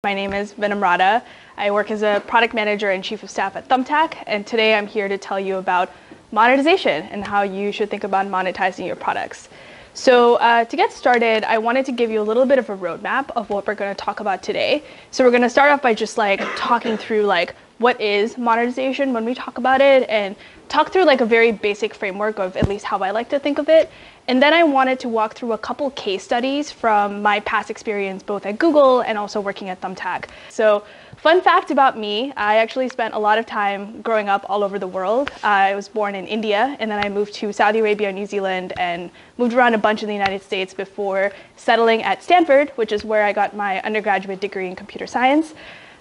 My name is Vinamrata. I work as a product manager and chief of staff at Thumbtack, and today I'm here to tell you about monetization and how you should think about monetizing your products. So to get started, I wanted to give you a little bit of a roadmap of what we're going to talk about today. So we're going to start off by just talking through what is monetization when we talk about it, and talk through a very basic framework of at least how I like to think of it. And then I wanted to walk through a couple case studies from my past experience both at Google and also working at Thumbtack. So fun fact about me, I actually spent a lot of time growing up all over the world. I was born in India, and then I moved to Saudi Arabia, New Zealand, and moved around a bunch in the United States before settling at Stanford, which is where I got my undergraduate degree in computer science.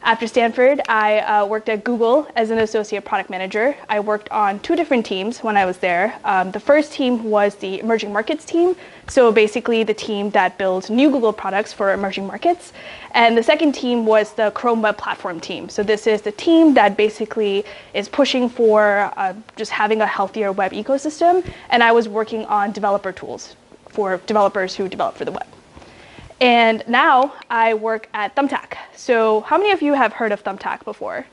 After Stanford, I worked at Google as an associate product manager. I worked on two different teams when I was there. The first team was the emerging markets team, so basically the team that builds new Google products for emerging markets. And the second team was the Chrome Web Platform team. So this is the team that basically is pushing for just having a healthier web ecosystem. And I was working on developer tools for developers who develop for the web. And now I work at Thumbtack. So how many of you have heard of Thumbtack before?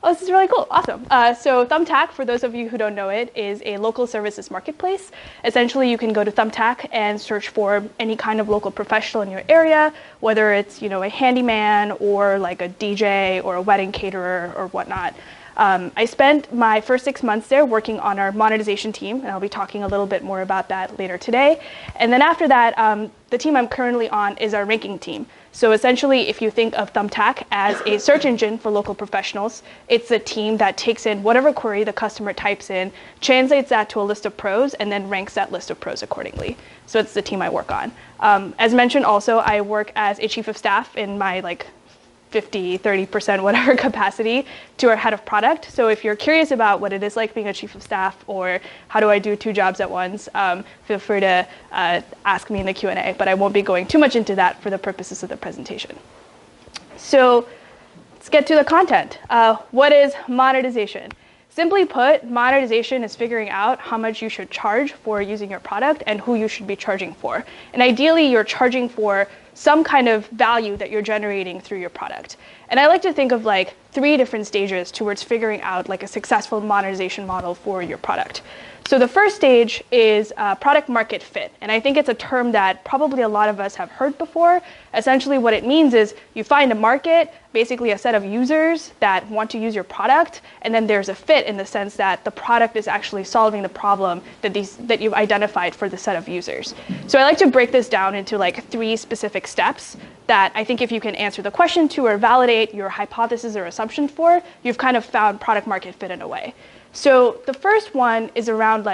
Oh, this is really cool. Awesome. So Thumbtack, for those of you who don't know it, is a local services marketplace. Essentially, you can go to Thumbtack and search for any kind of local professional in your area, whether it's a handyman or a DJ or a wedding caterer or whatnot. I spent my first 6 months there working on our monetization team, and I'll be talking a little bit more about that later today. And then after that, the team I'm currently on is our ranking team. So essentially, if you think of Thumbtack as a search engine for local professionals, it's a team that takes in whatever query the customer types in, translates that to a list of pros, and then ranks that list of pros accordingly. So it's the team I work on. As mentioned also, I work as a chief of staff in my 50, 30%, whatever capacity to our head of product. So if you're curious about what it is like being a chief of staff, or how do I do two jobs at once, feel free to ask me in the Q&A, but I won't be going too much into that for the purposes of the presentation. So let's get to the content. What is monetization? Simply put, monetization is figuring out how much you should charge for using your product and who you should be charging for. And ideally, you're charging for some kind of value that you're generating through your product. And I like to think of 3 different stages towards figuring out a successful monetization model for your product. So the first stage is product market fit. And I think it's a term that probably a lot of us have heard before. Essentially what it means is you find a market, basically a set of users that want to use your product, and then there's a fit in the sense that the product is actually solving the problem that you've identified for the set of users. So I like to break this down into 3 specific steps that I think if you can answer the question to or validate your hypothesis or assumption for, you've kind of found product market fit in a way. So the first one is around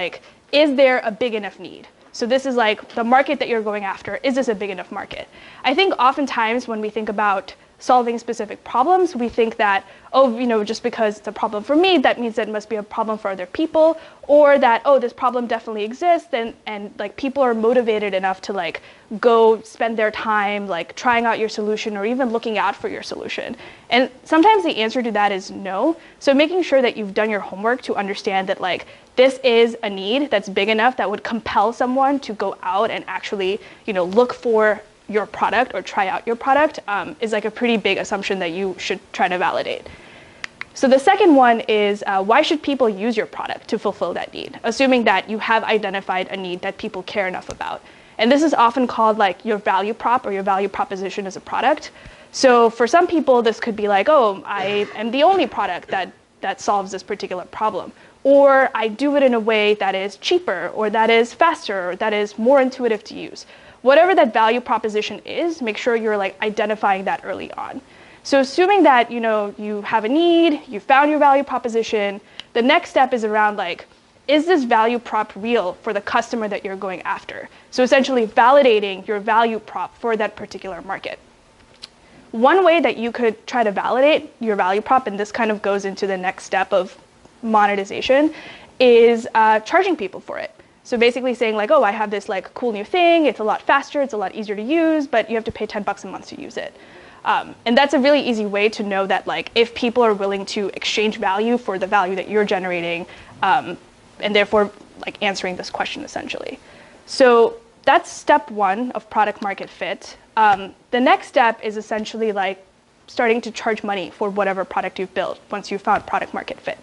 is there a big enough need? So this is the market that you're going after. Is this a big enough market? I think oftentimes when we think about solving specific problems, we think that, just because it's a problem for me, that means that it must be a problem for other people, or that, this problem definitely exists, and people are motivated enough to go spend their time trying out your solution or even looking out for your solution. And sometimes the answer to that is no. So making sure that you've done your homework to understand that this is a need that's big enough that would compel someone to go out and actually look for your product or try out your product is a pretty big assumption that you should try to validate. So the second one is why should people use your product to fulfill that need, assuming that you have identified a need that people care enough about. And this is often called your value prop or your value proposition as a product. So for some people, this could be I am the only product that solves this particular problem. Or I do it in a way that is cheaper, or that is faster, or that is more intuitive to use. Whatever that value proposition is, make sure you're identifying that early on. So assuming that you have a need, you found your value proposition, the next step is around is this value prop real for the customer that you're going after? So essentially validating your value prop for that particular market. One way that you could try to validate your value prop, and this kind of goes into the next step of monetization, is charging people for it. So basically saying I have this cool new thing, it's a lot faster, it's a lot easier to use, but you have to pay $10 a month to use it. And that's a really easy way to know that if people are willing to exchange value for the value that you're generating, and therefore answering this question essentially. So that's step 1 of product market fit. The next step is essentially starting to charge money for whatever product you've built once you've found product market fit.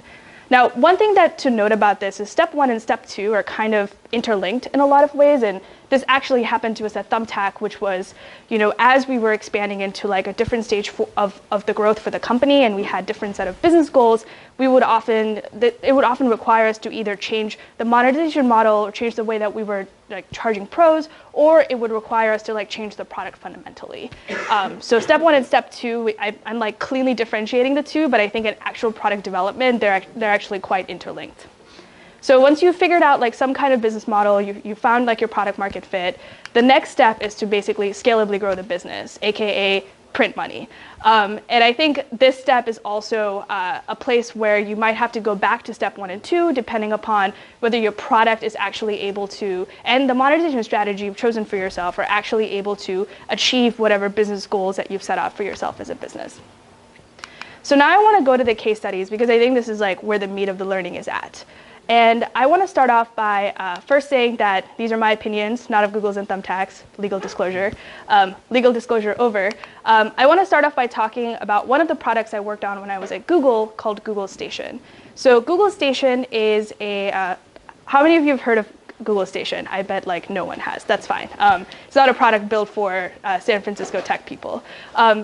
Now, one thing to note about this is step 1 and step 2 are kind of interlinked in a lot of ways, and this actually happened to us at Thumbtack, which was, as we were expanding into like a different stage of the growth for the company, and we had different set of business goals, it would often require us to either change the monetization model or change the way that we were like charging pros, or it would require us to like change the product fundamentally. So step 1 and step 2, I'm like cleanly differentiating the two, but I think in actual product development, they're actually quite interlinked. So once you've figured out like some kind of business model, you found like your product market fit, the next step is to basically scalably grow the business, aka print money. And I think this step is also a place where you might have to go back to step 1 and 2, depending upon whether your product is actually able to, and the monetization strategy you've chosen for yourself are actually able to achieve whatever business goals that you've set out for yourself as a business. So now I want to go to the case studies because I think this is like where the meat of the learning is at. And I want to start off by first saying that these are my opinions, not of Google's and Thumbtack's, legal disclosure. Legal disclosure over. I want to start off by talking about one of the products I worked on when I was at Google called Google Station. So Google Station is how many of you have heard of Google Station? I bet like no one has. That's fine. It's not a product built for San Francisco tech people.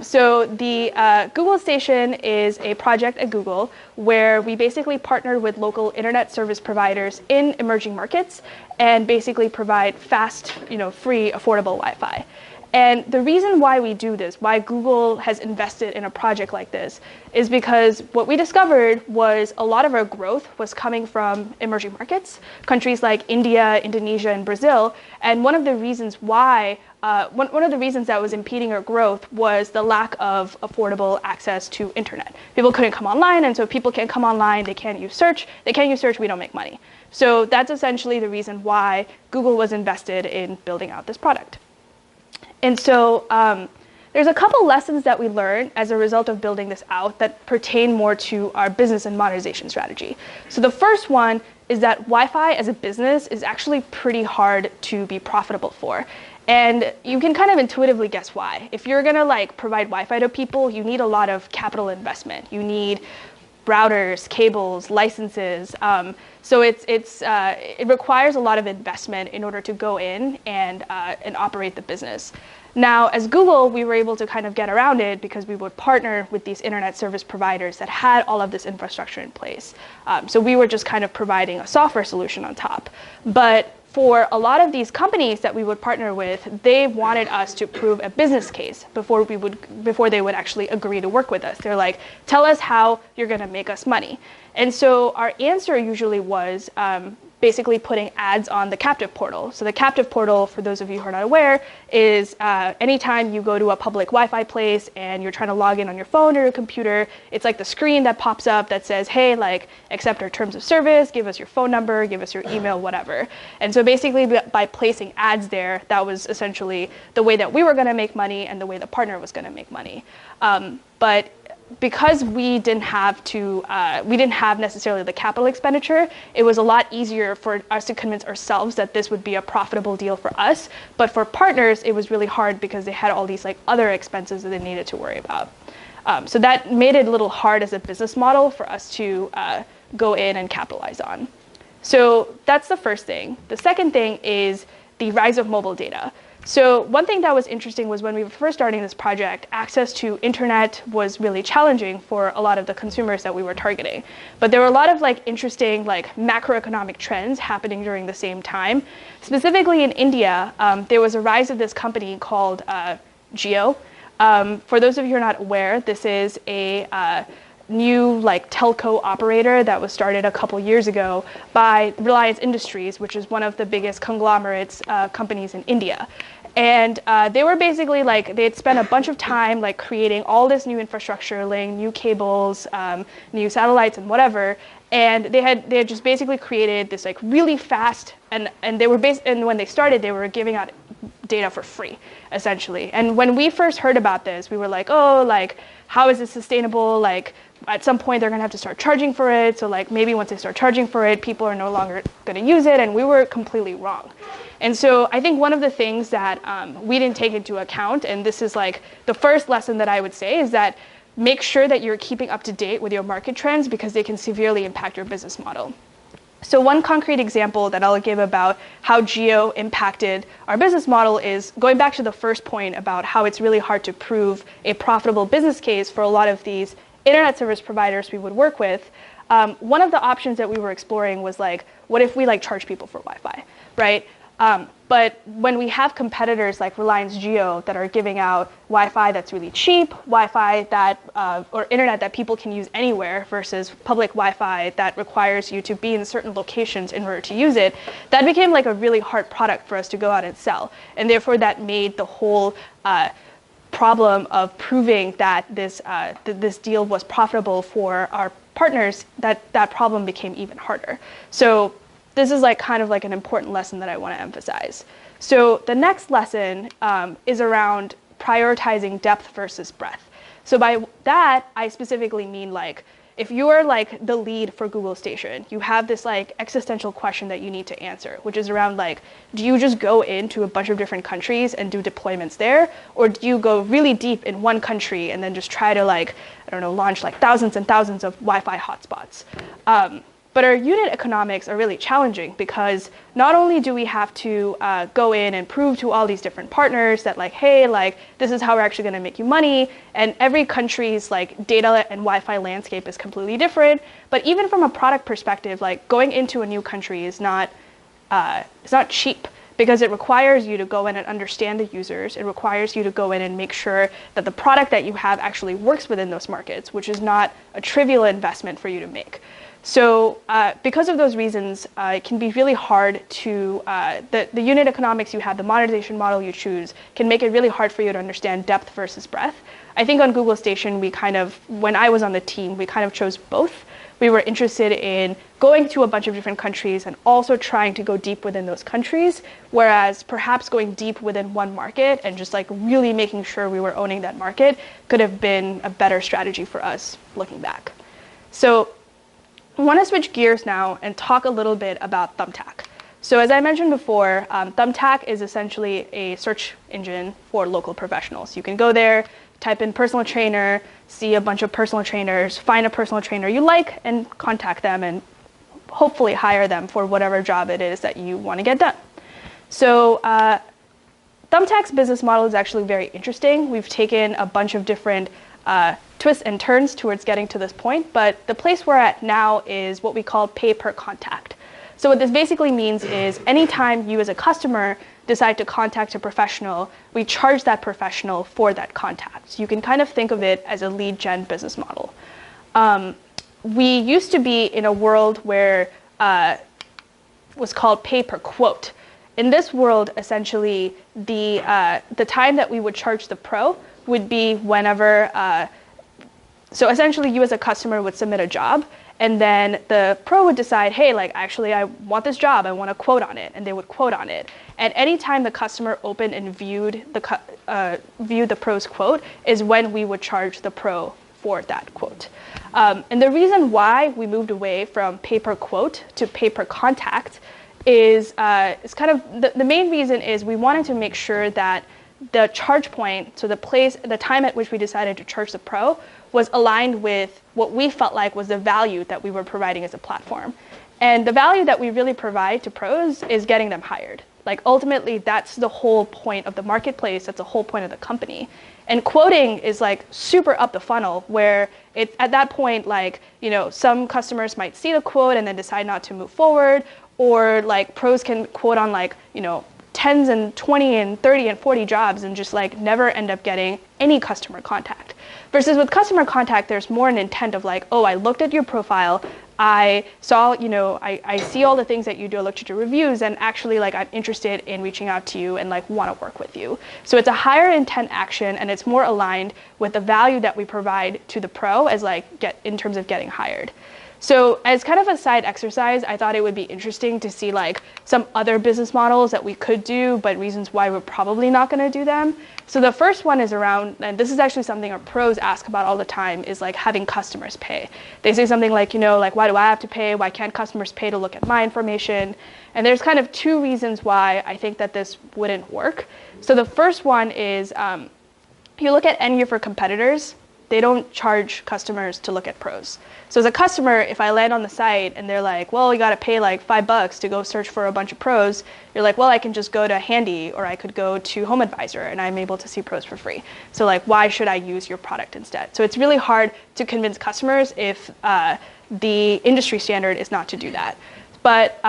So the Google Station is a project at Google where we basically partnered with local internet service providers in emerging markets and basically provide fast, free, affordable Wi-Fi. And the reason why we do this, why Google has invested in a project like this, is because what we discovered was a lot of our growth was coming from emerging markets, countries like India, Indonesia, and Brazil. And one of the reasons why, one of the reasons that was impeding our growth was the lack of affordable access to internet. People couldn't come online, and so if people can't come online, they can't use search. They can't use search, we don't make money. So that's essentially the reason why Google was invested in building out this product. And so there's a couple lessons that we learned as a result of building this out that pertain more to our business and monetization strategy. So the first one is that Wi-Fi as a business is actually pretty hard to be profitable for. And you can kind of intuitively guess why. If you're gonna like provide Wi-Fi to people, you need a lot of capital investment. You need routers, cables, licenses. So it requires a lot of investment in order to go in and operate the business. Now, as Google, we were able to kind of get around it because we would partner with these internet service providers that had all of this infrastructure in place. So we were just kind of providing a software solution on top. But for a lot of these companies that we would partner with, they wanted us to prove a business case before they would actually agree to work with us. They're like, tell us how you're going to make us money. And so our answer usually was basically putting ads on the captive portal. So the captive portal, for those of you who are not aware, is anytime you go to a public Wi-Fi place and you're trying to log in on your phone or your computer, it's like the screen that pops up that says, hey, like, accept our terms of service, give us your phone number, give us your email, whatever. And so basically by placing ads there, that was essentially the way that we were going to make money and the way the partner was going to make money. But because we didn't have necessarily the capital expenditure, it was a lot easier for us to convince ourselves that this would be a profitable deal for us. But for partners, it was really hard because they had all these like other expenses that they needed to worry about. So that made it a little hard as a business model for us to go in and capitalize on. So that's the first thing. The second thing is the rise of mobile data. So one thing that was interesting was when we were first starting this project, access to internet was really challenging for a lot of the consumers that we were targeting. But there were a lot of like interesting like macroeconomic trends happening during the same time. Specifically in India, there was a rise of this company called Jio. For those of you who are not aware, this is a new like telco operator that was started a couple years ago by Reliance Industries, which is one of the biggest conglomerates companies in India. And they were basically like, they had spent a bunch of time like creating all this new infrastructure, laying new cables, new satellites and whatever. And they had just basically created this like really fast, and when they started, they were giving out data for free, essentially. And when we first heard about this, we were like, oh, like, how is this sustainable? Like, at some point, they're gonna have to start charging for it. So like maybe once they start charging for it, people are no longer gonna use it. And we were completely wrong. And so I think one of the things that we didn't take into account, and this is like the first lesson that I would say, is that make sure that you're keeping up to date with your market trends because they can severely impact your business model. So one concrete example that I'll give about how geo impacted our business model is going back to the first point about how it's really hard to prove a profitable business case for a lot of these internet service providers we would work with. One of the options that we were exploring was like, what if we like charge people for Wi-Fi, right? But when we have competitors like Reliance Jio that are giving out Wi-Fi that's really cheap, Wi-Fi that, or internet that people can use anywhere versus public Wi-Fi that requires you to be in certain locations in order to use it, that became like a really hard product for us to go out and sell. And therefore that made the whole problem of proving that this deal was profitable for our partners, that problem became even harder. So this is like kind of like an important lesson that I want to emphasize. So the next lesson is around prioritizing depth versus breadth. So by that, I specifically mean like, if you're like the lead for Google Station, you have this like existential question that you need to answer, which is around like, do you just go into a bunch of different countries and do deployments there? Or do you go really deep in one country and then just try to like, I don't know, launch like thousands and thousands of Wi-Fi hotspots? But our unit economics are really challenging because not only do we have to go in and prove to all these different partners that like, hey, like this is how we're actually going to make you money, and every country's like data and Wi-Fi landscape is completely different. But even from a product perspective, like going into a new country is not it's not cheap because it requires you to go in and understand the users. It requires you to go in and make sure that the product that you have actually works within those markets, which is not a trivial investment for you to make. So because of those reasons, it can be really hard to, the unit economics you have, the monetization model you choose, can make it really hard for you to understand depth versus breadth. I think on Google Station, we kind of, when I was on the team, we kind of chose both. We were interested in going to a bunch of different countries and also trying to go deep within those countries, whereas perhaps going deep within one market and just like really making sure we were owning that market could have been a better strategy for us looking back. So I want to switch gears now and talk a little bit about Thumbtack. So as I mentioned before, Thumbtack is essentially a search engine for local professionals. You can go there, type in personal trainer, see a bunch of personal trainers, find a personal trainer you like, and contact them and hopefully hire them for whatever job it is that you want to get done. So Thumbtack's business model is actually very interesting. We've taken a bunch of different twists and turns towards getting to this point, but the place we're at now is what we call pay per contact. So what this basically means is anytime you as a customer decide to contact a professional, we charge that professional for that contact. So you can kind of think of it as a lead gen business model. We used to be in a world where it was called pay per quote. In this world, essentially, the time that we would charge the pro would be whenever, so essentially you as a customer would submit a job, and then the pro would decide, hey, like actually I want this job, I want to quote on it, and they would quote on it. And anytime the customer opened and viewed the pro's quote is when we would charge the pro for that quote. And the reason why we moved away from pay per quote to pay per contact is kind of the main reason is we wanted to make sure that the charge point, so the time at which we decided to charge the pro was aligned with what we felt like was the value that we were providing as a platform. And the value that we really provide to pros is getting them hired. Like ultimately, that's the whole point of the marketplace. That's the whole point of the company. And quoting is like super up the funnel where at that point, like, you know, some customers might see the quote and then decide not to move forward, or like pros can quote on like, you know, 10s and 20 and 30 and 40 jobs and just like never end up getting any customer contact. Versus with customer contact, there's more an intent of like, oh, I looked at your profile, I saw, you know, I see all the things that you do, I looked at your reviews, and actually like I'm interested in reaching out to you and like want to work with you. So it's a higher intent action and it's more aligned with the value that we provide to the pro as like in terms of getting hired. So as kind of a side exercise, I thought it would be interesting to see like some other business models that we could do, but reasons why we're probably not going to do them. So the first one is around, and this is actually something our pros ask about all the time, is like having customers pay. They say something like, you know, like, why why do I have to pay? Why can't customers pay to look at my information? And there's kind of two reasons why I think that this wouldn't work. So the first one is, if you look at any of your competitors, they don't charge customers to look at pros. So as a customer, if I land on the site and they're like, well, you got to pay like $5 to go search for a bunch of pros, you're like, well, I can just go to Handy or I could go to Home Advisor and I'm able to see pros for free. So like, why should I use your product instead? So it's really hard to convince customers if the industry standard is not to do that. But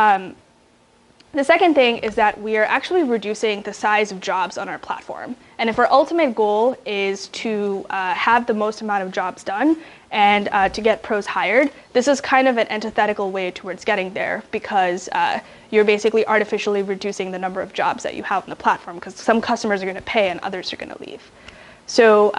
the second thing is that we are actually reducing the size of jobs on our platform. And if our ultimate goal is to have the most amount of jobs done and to get pros hired, this is kind of an antithetical way towards getting there, because you're basically artificially reducing the number of jobs that you have on the platform, because some customers are going to pay and others are going to leave. So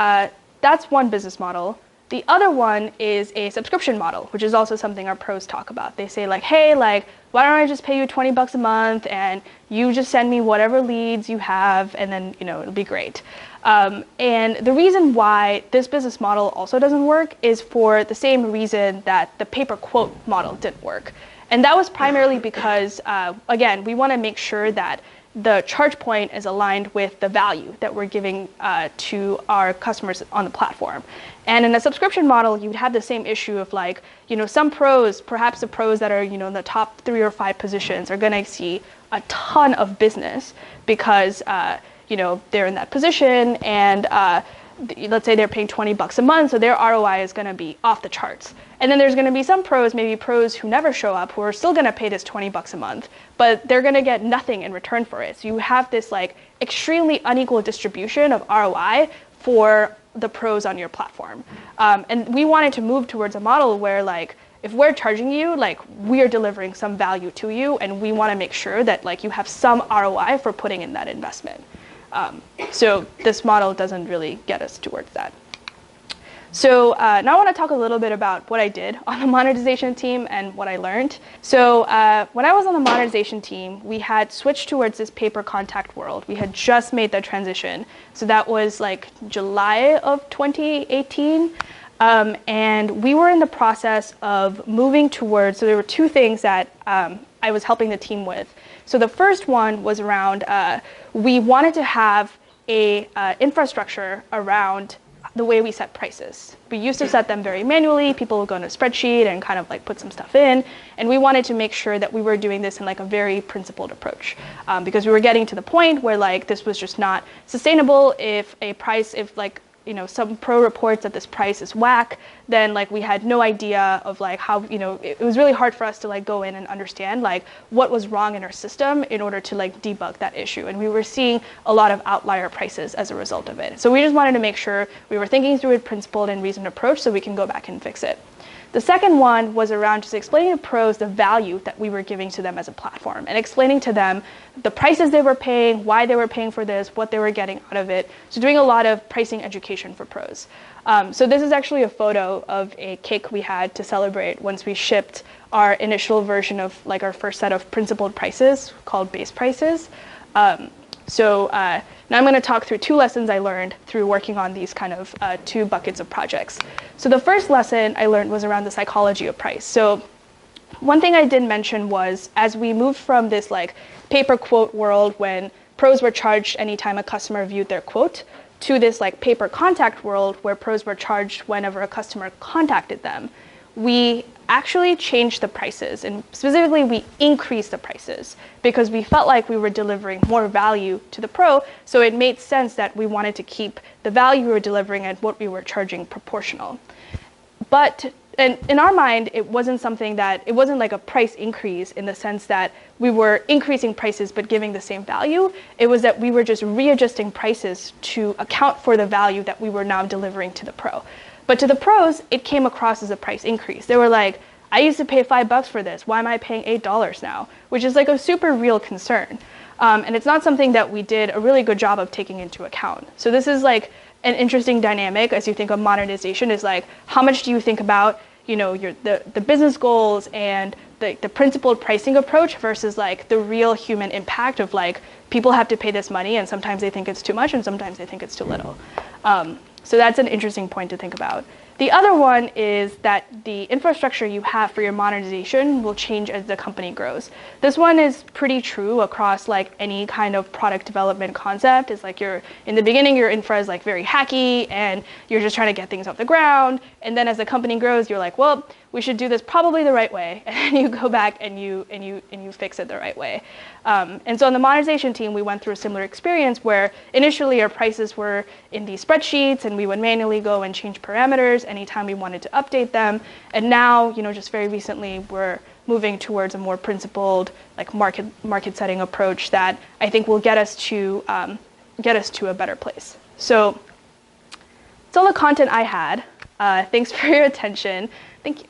that's one business model. The other one is a subscription model, which is also something our pros talk about. They say like, hey, like, why don't I just pay you $20 a month and you just send me whatever leads you have and then, it'll be great. And the reason why this business model also doesn't work is for the same reason that the pay-per-quote model didn't work. And that was primarily because, again, we want to make sure that the charge point is aligned with the value that we're giving to our customers on the platform. And in a subscription model, you'd have the same issue of like, some pros, perhaps the pros that are, in the top 3 or 5 positions are going to see a ton of business because, they're in that position and let's say they're paying $20 a month, so their ROI is going to be off the charts. And then there's going to be some pros, maybe pros who never show up, who are still going to pay this $20 a month, but they're going to get nothing in return for it. So you have this like extremely unequal distribution of ROI for the pros on your platform. And we wanted to move towards a model where like, if we're charging you, like we are delivering some value to you, and we want to make sure that like you have some ROI for putting in that investment. So this model doesn't really get us towards that. So now I want to talk a little bit about what I did on the monetization team and what I learned. So when I was on the monetization team, we had switched towards this pay-per-contact world. We had just made that transition. So that was like July of 2018. And we were in the process of moving towards, so there were 2 things that I was helping the team with. So the first one was around, we wanted to have a infrastructure around the way we set prices. We used to set them very manually. People would go into a spreadsheet and kind of like put some stuff in. And we wanted to make sure that we were doing this in like a very principled approach, because we were getting to the point where like this was just not sustainable. If like, some pro reports that this price is whack, then like we had no idea of like how, it was really hard for us to like go in and understand like what was wrong in our system in order to like debug that issue. And we were seeing a lot of outlier prices as a result of it. So we just wanted to make sure we were thinking through a principled and reasoned approach so we can go back and fix it. The second one was around just explaining to pros the value that we were giving to them as a platform and explaining to them the prices they were paying, why they were paying for this, what they were getting out of it. So doing a lot of pricing education for pros. So this is actually a photo of a cake we had to celebrate once we shipped our initial version of like our first set of principled prices called base prices. Now I'm going to talk through 2 lessons I learned through working on these kind of 2 buckets of projects. So the first lesson I learned was around the psychology of price. So one thing I did mention was as we moved from this like pay-per-quote world when pros were charged anytime a customer viewed their quote to this like pay-per-contact world where pros were charged whenever a customer contacted them, we actually changed the prices, and specifically we increased the prices because we felt like we were delivering more value to the pro, so it made sense that we wanted to keep the value we were delivering and what we were charging proportional. But in our mind, it wasn't like a price increase in the sense that we were increasing prices but giving the same value. It was that we were just readjusting prices to account for the value that we were now delivering to the pro. But to the pros, it came across as a price increase. They were like, I used to pay $5 for this. Why am I paying $8 now? Which is like a super real concern. And it's not something that we did a really good job of taking into account. So this is like an interesting dynamic as you think of monetization is like, how much do you think about, the business goals and the principled pricing approach versus like the real human impact of like, people have to pay this money and sometimes they think it's too much and sometimes they think it's too little. So that's an interesting point to think about. The other one is that the infrastructure you have for your monetization will change as the company grows. This one is pretty true across like any kind of product development concept. It's like in the beginning, your infra is like very hacky and you're just trying to get things off the ground. And then as the company grows, you're like, well, we should do this probably the right way. And you go back and you fix it the right way. And so on the monetization team, we went through a similar experience where initially our prices were in these spreadsheets and we would manually go and change parameters anytime we wanted to update them. And now, just very recently, we're moving towards a more principled, like market setting approach that I think will get us to a better place. So that's all the content I had. Thanks for your attention. Thank you.